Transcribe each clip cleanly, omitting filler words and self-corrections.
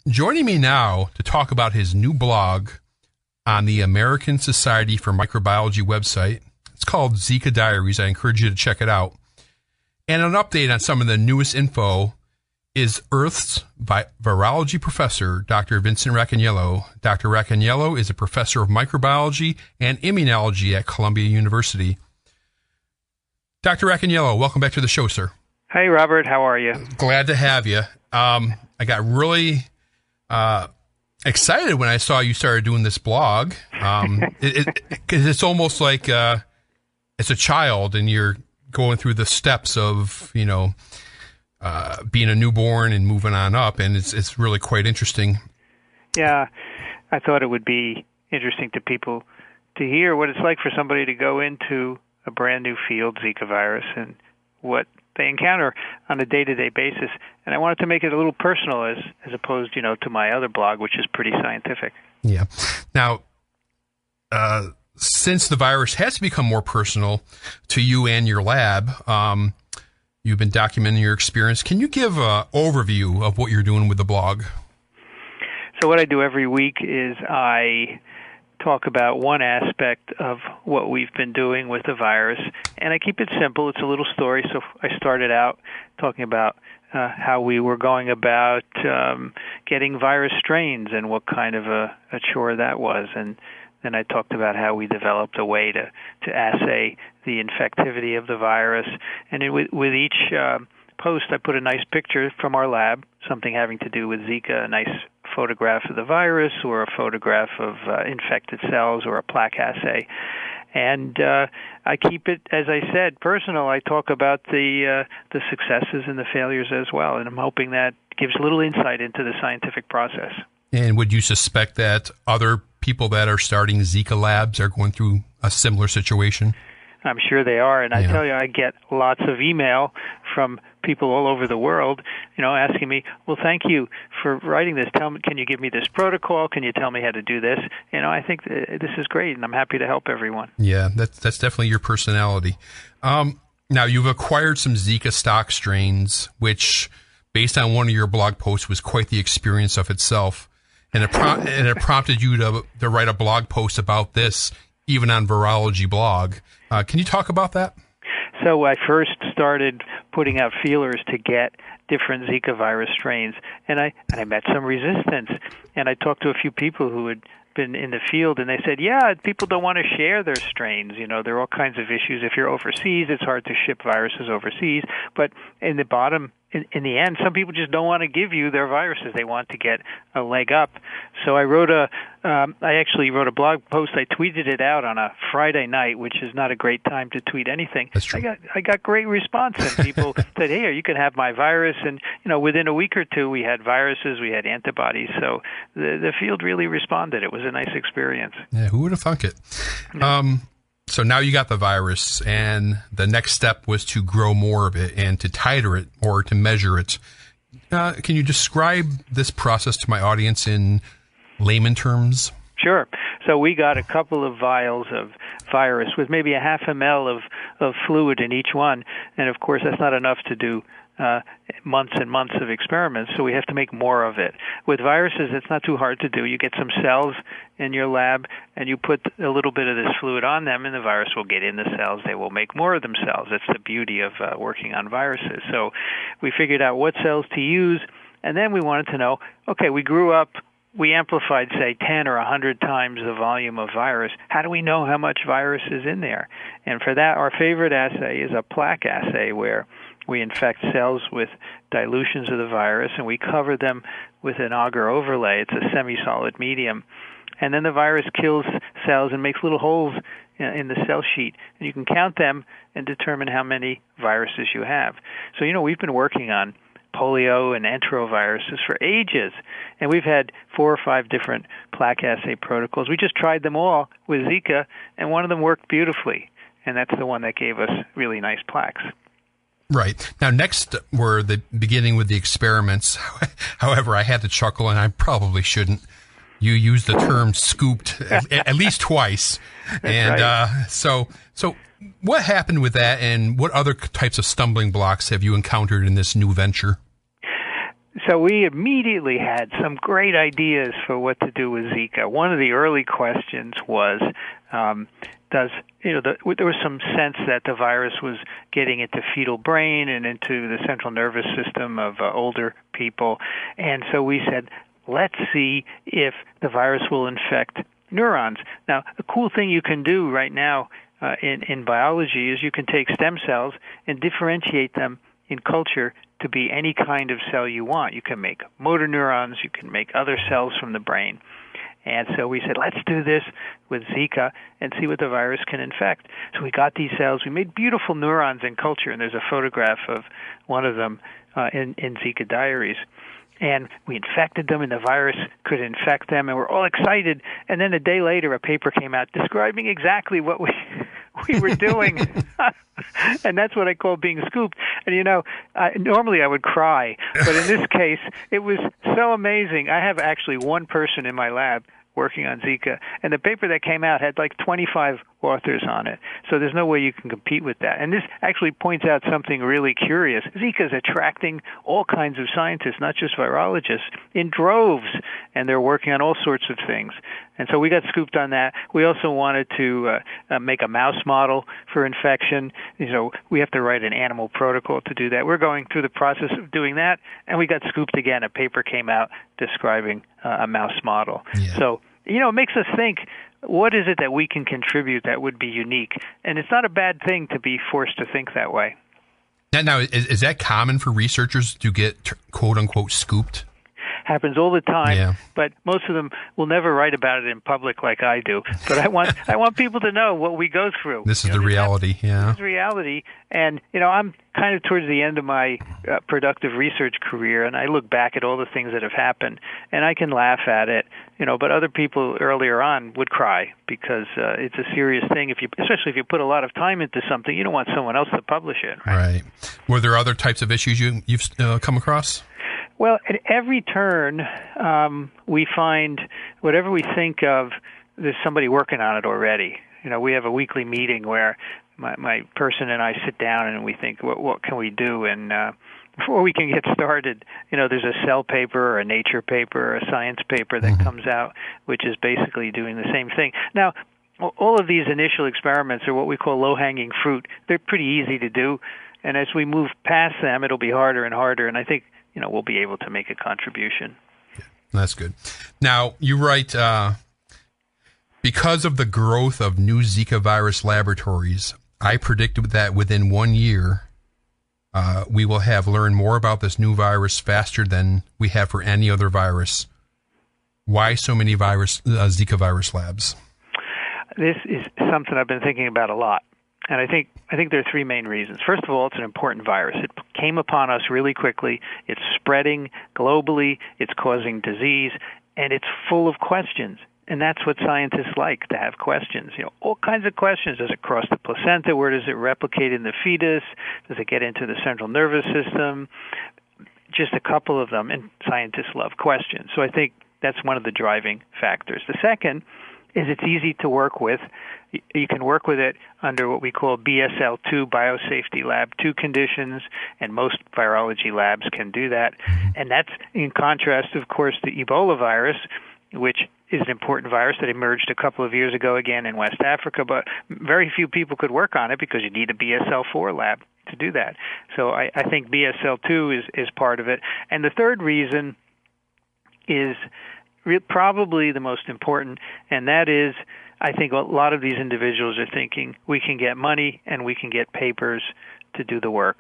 Joining me now to talk about his new blog on the American Society for Microbiology website. It's called Zika Diaries. I encourage you to check it out. And an update on some of the newest info is Earth's virology professor, Dr. Vincent Racaniello. Dr. Racaniello is a professor of microbiology and immunology at Columbia University. Dr. Racaniello, welcome back to the show, sir. Hey, Robert. How are you? Glad to have you. I got really excited when I saw you started doing this blog. 'Cause it's almost like it's a child and you're going through the steps of, being a newborn and moving on up, and it's really quite interesting. Yeah, I thought it would be interesting to people to hear what it's like for somebody to go into a brand new field, Zika virus, and what they encounter on a day-to-day basis. And I wanted to make it a little personal as opposed, to my other blog, which is pretty scientific. Yeah. Now, since the virus has become more personal to you and your lab, you've been documenting your experience. Can you give an overview of what you're doing with the blog? So what I do every week is I talk about one aspect of what we've been doing with the virus, and I keep it simple. It's a little story. So I started out talking about how we were going about getting virus strains and what kind of a chore that was. And then I talked about how we developed a way to assay the infectivity of the virus. And with each post, I put a nice picture from our lab, something having to do with Zika, a nice photograph of the virus or a photograph of infected cells or a plaque assay. And I keep it, as I said, personal. I talk about the successes and the failures as well, and I'm hoping that gives a little insight into the scientific process. And would you suspect that other people that are starting Zika labs are going through a similar situation? I'm sure they are, and I tell you, I get lots of email from people all over the world, asking me, well, thank you for writing this. Can you give me this protocol? Can you tell me how to do this? I think this is great, and I'm happy to help everyone. Yeah, that's definitely your personality. Now, you've acquired some Zika stock strains, which, based on one of your blog posts, was quite the experience of itself, and it prompted you to write a blog post about this, even on Virology blog. Can you talk about that? So I first started putting out feelers to get different Zika virus strains, and I met some resistance. And I talked to a few people who had been in the field, and they said, yeah, people don't want to share their strains. There are all kinds of issues. If you're overseas, it's hard to ship viruses overseas. But in the end, some people just don't want to give you their viruses. They want to get a leg up. So I actually wrote a blog post. I tweeted it out on a Friday night, which is not a great time to tweet anything. That's true. I got great response, and people said, hey, you can have my virus. And, within a week or two, we had viruses, we had antibodies. So the field really responded. It was a nice experience. Yeah, who would have thunk it? Yeah. So now you got the virus, and the next step was to grow more of it and to titer it or to measure it. Can you describe this process to my audience in layman terms? Sure. So we got a couple of vials of virus with maybe a half ml of fluid in each one. And, of course, that's not enough to do months and months of experiments, so we have to make more of it. With viruses, it's not too hard to do. You get some cells in your lab, and you put a little bit of this fluid on them, and the virus will get in the cells. They will make more of themselves. That's the beauty of working on viruses. So we figured out what cells to use, and then we wanted to know, okay, we grew up, we amplified, say, 10 or 100 times the volume of virus. How do we know how much virus is in there? And for that, our favorite assay is a plaque assay, where we infect cells with dilutions of the virus, and we cover them with an agar overlay. It's a semi-solid medium. And then the virus kills cells and makes little holes in the cell sheet. And you can count them and determine how many viruses you have. So, we've been working on polio and enteroviruses for ages, and we've had 4 or 5 different plaque assay protocols. We just tried them all with Zika, and one of them worked beautifully, and that's the one that gave us really nice plaques. Right. Now, next, we're beginning with the experiments. However, I had to chuckle, and I probably shouldn't. You used the term scooped at least twice. And right. So what happened with that, and what other types of stumbling blocks have you encountered in this new venture? So we immediately had some great ideas for what to do with Zika. One of the early questions was, there was some sense that the virus was getting into fetal brain and into the central nervous system of older people. And so we said, let's see if the virus will infect neurons. Now, a cool thing you can do right now in biology is you can take stem cells and differentiate them in culture to be any kind of cell you want. You can make motor neurons, you can make other cells from the brain. And so we said, let's do this with Zika and see what the virus can infect. So we got these cells. We made beautiful neurons in culture, and there's a photograph of one of them in Zika Diaries. And we infected them, and the virus could infect them, and we're all excited. And then a day later, a paper came out describing exactly what we were doing. And that's what I call being scooped. And, normally I would cry, but in this case, it was so amazing. I have actually one person in my lab working on Zika, and the paper that came out had like 25 authors on it. So there's no way you can compete with that. And this actually points out something really curious. Zika is attracting all kinds of scientists, not just virologists, in droves, and they're working on all sorts of things. And so we got scooped on that. We also wanted to make a mouse model for infection. We have to write an animal protocol to do that. We're going through the process of doing that, and we got scooped again. A paper came out describing a mouse model. Yeah. So, it makes us think, what is it that we can contribute that would be unique? And it's not a bad thing to be forced to think that way. Now is that common for researchers to get, quote-unquote, scooped? Happens all the time, but most of them will never write about it in public like I do. But I want people to know what we go through. This is the reality, This is reality, and I'm kind of towards the end of my productive research career, and I look back at all the things that have happened, and I can laugh at it, but other people earlier on would cry because it's a serious thing. Especially if you put a lot of time into something, you don't want someone else to publish it. Right. Were there other types of issues you've come across? Well, at every turn, we find whatever we think of, there's somebody working on it already. We have a weekly meeting where my person and I sit down and we think, what can we do? And before we can get started, there's a Cell paper or a Nature paper or a Science paper that comes out, which is basically doing the same thing. Now, all of these initial experiments are what we call low-hanging fruit. They're pretty easy to do. And as we move past them, it'll be harder and harder. And I think we'll be able to make a contribution. That's good. Now, you write, because of the growth of new Zika virus laboratories, I predicted that within 1 year, we will have learned more about this new virus faster than we have for any other virus. Why so many Zika virus labs? This is something I've been thinking about a lot. And I think there are three main reasons. First of all, it's an important virus. It came upon us really quickly. It's spreading globally. It's causing disease. And it's full of questions. And that's what scientists like, to have questions. All kinds of questions. Does it cross the placenta? Where does it replicate in the fetus? Does it get into the central nervous system? Just a couple of them. And scientists love questions. So I think that's one of the driving factors. The second is it's easy to work with. You can work with it under what we call BSL-2, Biosafety Lab 2 conditions, and most virology labs can do that. And that's in contrast, of course, to Ebola virus, which is an important virus that emerged a couple of years ago again in West Africa, but very few people could work on it because you need a BSL-4 lab to do that. So I think BSL-2 is part of it. And the third reason is probably the most important, and that is I think a lot of these individuals are thinking we can get money and we can get papers to do the work.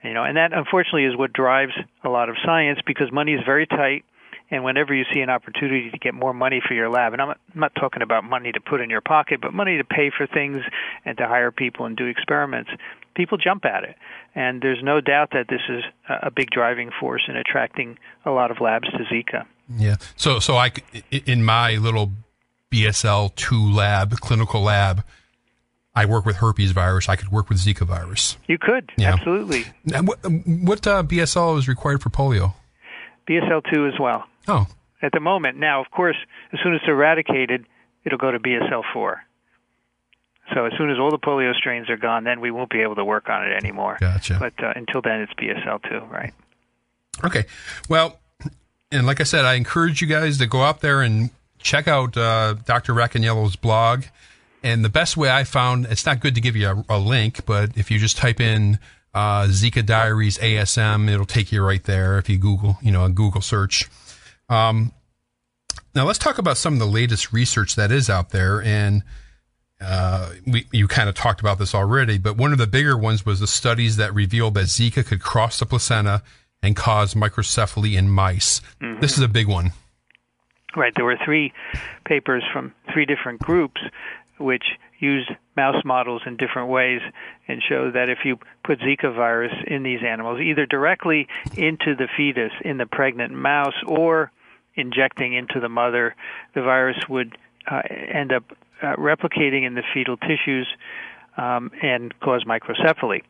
And that unfortunately is what drives a lot of science because money is very tight. And whenever you see an opportunity to get more money for your lab, and I'm not talking about money to put in your pocket, but money to pay for things and to hire people and do experiments, people jump at it. And there's no doubt that this is a big driving force in attracting a lot of labs to Zika. Yeah. So I, in my little BSL-2 lab, clinical lab, I work with herpes virus. I could work with Zika virus. You could, absolutely. What BSL is required for polio? BSL-2 as well. Oh. At the moment. Now, of course, as soon as it's eradicated, it'll go to BSL-4. So as soon as all the polio strains are gone, then we won't be able to work on it anymore. Gotcha. But until then, it's BSL-2, right? Okay. Well, And like I said, I encourage you guys to go out there and check out Dr. Racaniello's blog. And the best way I found, it's not good to give you a link, but if you just type in Zika Diaries ASM, it'll take you right there if you Google, a Google search. Now let's talk about some of the latest research that is out there. And you kind of talked about this already, but one of the bigger ones was the studies that revealed that Zika could cross the placenta and cause microcephaly in mice. Mm-hmm. This is a big one. Right. There were 3 papers from 3 different groups which used mouse models in different ways and showed that if you put Zika virus in these animals, either directly into the fetus in the pregnant mouse or injecting into the mother, the virus would end up replicating in the fetal tissues and cause microcephaly.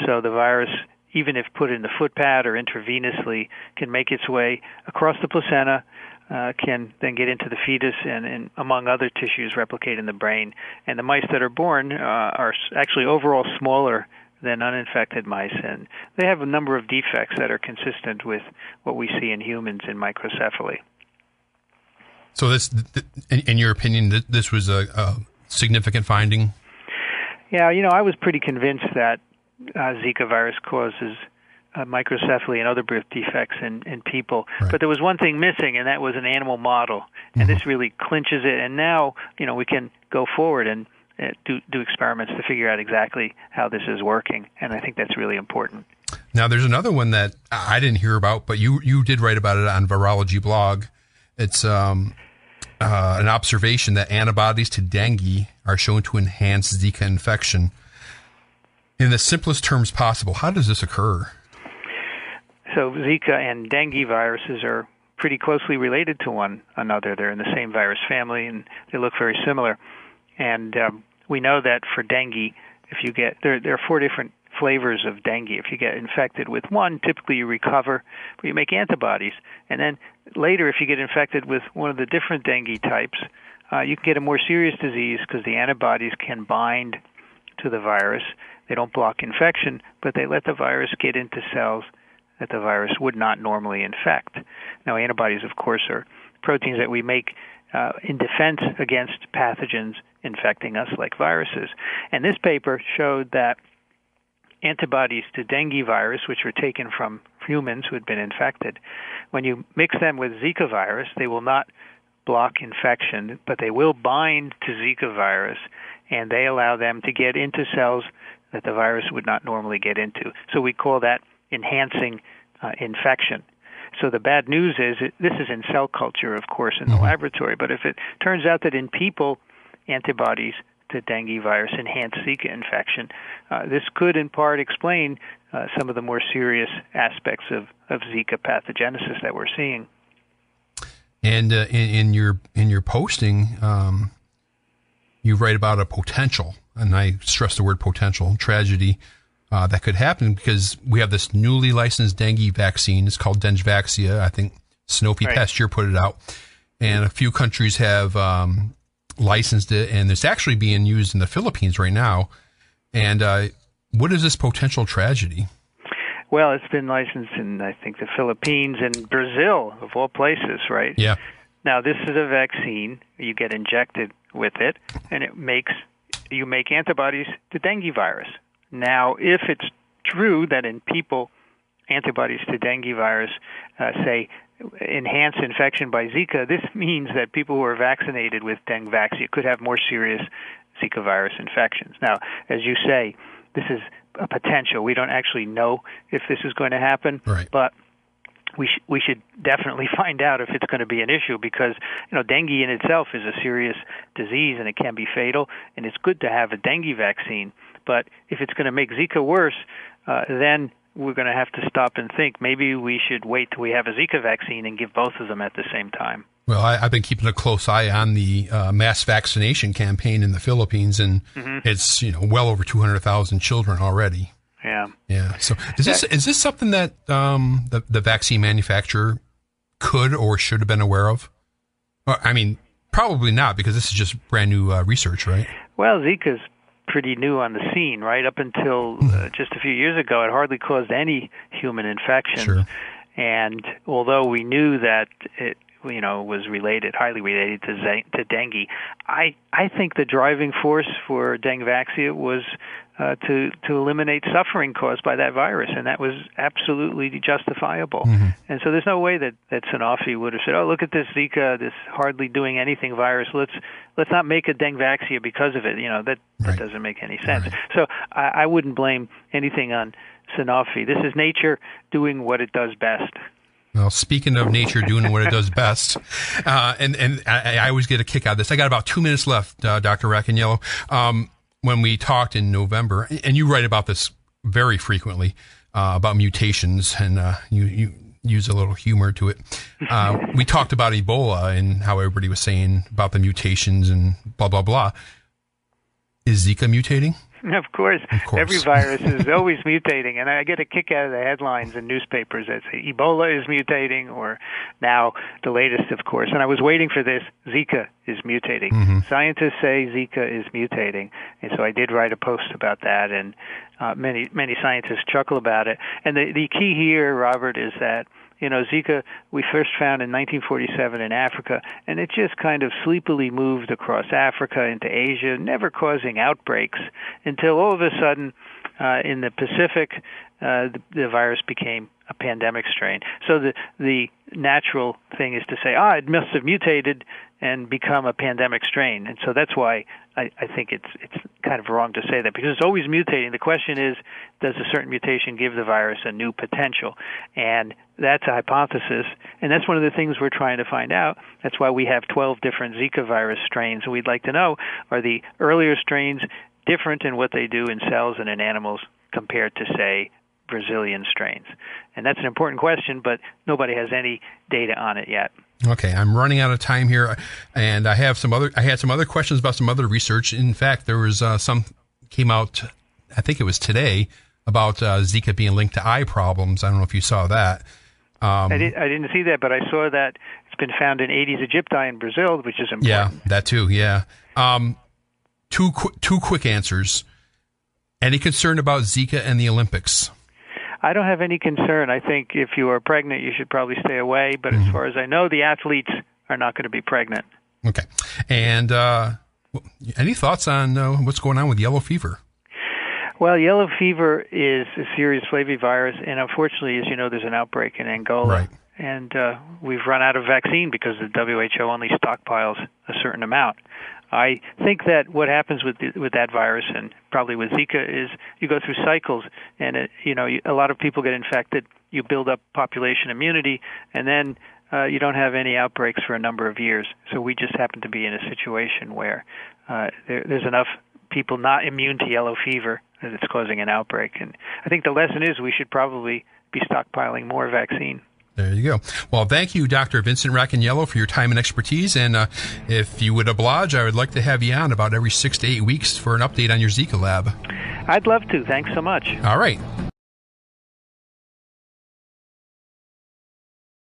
So the virus, even if put in the footpad or intravenously, can make its way across the placenta, can then get into the fetus and among other tissues, replicate in the brain. And the mice that are born are actually overall smaller than uninfected mice, and they have a number of defects that are consistent with what we see in humans in microcephaly. So this, in your opinion, this was a significant finding? Yeah, I was pretty convinced that Zika virus causes microcephaly and other birth defects in people. Right. But there was one thing missing, and that was an animal model. And this really clinches it. And now, we can go forward and do experiments to figure out exactly how this is working. And I think that's really important. Now, there's another one that I didn't hear about, but you did write about it on Virology blog. It's an observation that antibodies to dengue are shown to enhance Zika infection. In the simplest terms possible, how does this occur? So Zika and dengue viruses are pretty closely related to one another. They're in the same virus family, and they look very similar. And we know that for dengue, if you get there are 4 different flavors of dengue. If you get infected with one, typically you recover, but you make antibodies. And then later, if you get infected with one of the different dengue types, you can get a more serious disease because the antibodies can bind to the virus. They don't block infection, but they let the virus get into cells that the virus would not normally infect. Now, antibodies, of course, are proteins that we make in defense against pathogens infecting us like viruses. And this paper showed that antibodies to dengue virus, which were taken from humans who had been infected, when you mix them with Zika virus, they will not block infection, but they will bind to Zika virus, and they allow them to get into cells that the virus would not normally get into. So we call that enhancing infection. So the bad news is this is in cell culture, of course, in the laboratory, but if it turns out that in people, antibodies to dengue virus enhance Zika infection, this could in part explain some of the more serious aspects of Zika pathogenesis that we're seeing. And in your posting, you write about a potential, and I stress the word potential, tragedy that could happen because we have this newly licensed dengue vaccine. It's called Dengvaxia. I think Sanofi Pasteur put it out. And a few countries have licensed it, and it's actually being used in the Philippines right now. And what is this potential tragedy? Well, it's been licensed in, I think, the Philippines and Brazil, of all places, right? Yeah. Now, this is a vaccine. You get injected with it, and you make antibodies to dengue virus. Now, if it's true that in people, antibodies to dengue virus, say, enhance infection by Zika, this means that people who are vaccinated with Dengvaxia could have more serious Zika virus infections. Now, as you say, this is a potential. We don't actually know if this is going to happen, but we should definitely find out if it's going to be an issue because, dengue in itself is a serious disease and it can be fatal, and it's good to have a dengue vaccine. But if it's going to make Zika worse, then we're going to have to stop and think maybe we should wait till we have a Zika vaccine and give both of them at the same time. Well, I've been keeping a close eye on the mass vaccination campaign in the Philippines, and it's well over 200,000 children already. Yeah. So is this something that the vaccine manufacturer could or should have been aware of? I mean, probably not because this is just brand new research, right? Well, Zika's pretty new on the scene, right? Up until just a few years ago, it hardly caused any human infections. Sure. And although we knew that it was highly related to dengue, I think the driving force for Dengvaxia was to eliminate suffering caused by that virus, and that was absolutely justifiable. Mm-hmm. And so there's no way that Sanofi would have said, "Oh, look at this Zika, this hardly doing anything virus. Let's not make a Dengvaxia because of it." That doesn't make any sense. Right. So I wouldn't blame anything on Sanofi. This is nature doing what it does best. Well, speaking of nature doing what it does best, and I always get a kick out of this. I got about 2 minutes left, Dr. Racaniello. When we talked in November, and you write about this very frequently, about mutations, and you use a little humor to it. We talked about Ebola and how everybody was saying about the mutations and blah, blah, blah. Is Zika mutating? Of course. Every virus is always mutating, and I get a kick out of the headlines in newspapers that say Ebola is mutating, or now the latest, of course, and I was waiting for this, Zika is mutating. Mm-hmm. Scientists say Zika is mutating, and so I did write a post about that, and many scientists chuckle about it. And the key here, Robert, is that Zika we first found in 1947 in Africa, and it just kind of sleepily moved across Africa into Asia, never causing outbreaks until all of a sudden in the Pacific, the virus became a pandemic strain. So the natural thing is to say, it must have mutated and become a pandemic strain. And so that's why I think it's kind of wrong to say that, because it's always mutating. The question is, does a certain mutation give the virus a new potential? And that's a hypothesis, and that's one of the things we're trying to find out. That's why we have 12 different Zika virus strains, and we'd like to know, are the earlier strains different in what they do in cells and in animals compared to, say, Brazilian strains? And that's an important question, but nobody has any data on it yet. Okay, I'm running out of time here, and I had some other questions about some other research. In fact, there was some came out, I think it was today, about Zika being linked to eye problems. I don't know if you saw that. I didn't see that, but I saw that it's been found in Aedes aegypti in Brazil, which is important. Yeah, that too. Yeah. Two quick answers. Any concern about Zika and the Olympics? I don't have any concern. I think if you are pregnant, you should probably stay away. But as far as I know, the athletes are not going to be pregnant. Okay. And any thoughts on what's going on with yellow fever? Well, yellow fever is a serious flavivirus, and unfortunately, as you know, there's an outbreak in Angola. Right. And we've run out of vaccine because the WHO only stockpiles a certain amount. I think that what happens with that virus, and probably with Zika, is you go through cycles, and a lot of people get infected. You build up population immunity, and then you don't have any outbreaks for a number of years. So we just happen to be in a situation where there's enough people not immune to yellow fever that it's causing an outbreak. And I think the lesson is we should probably be stockpiling more vaccine. There you go. Well, thank you, Dr. Vincent Racaniello, for your time and expertise. And if you would oblige, I would like to have you on about every 6 to 8 weeks for an update on your Zika lab. I'd love to. Thanks so much. All right.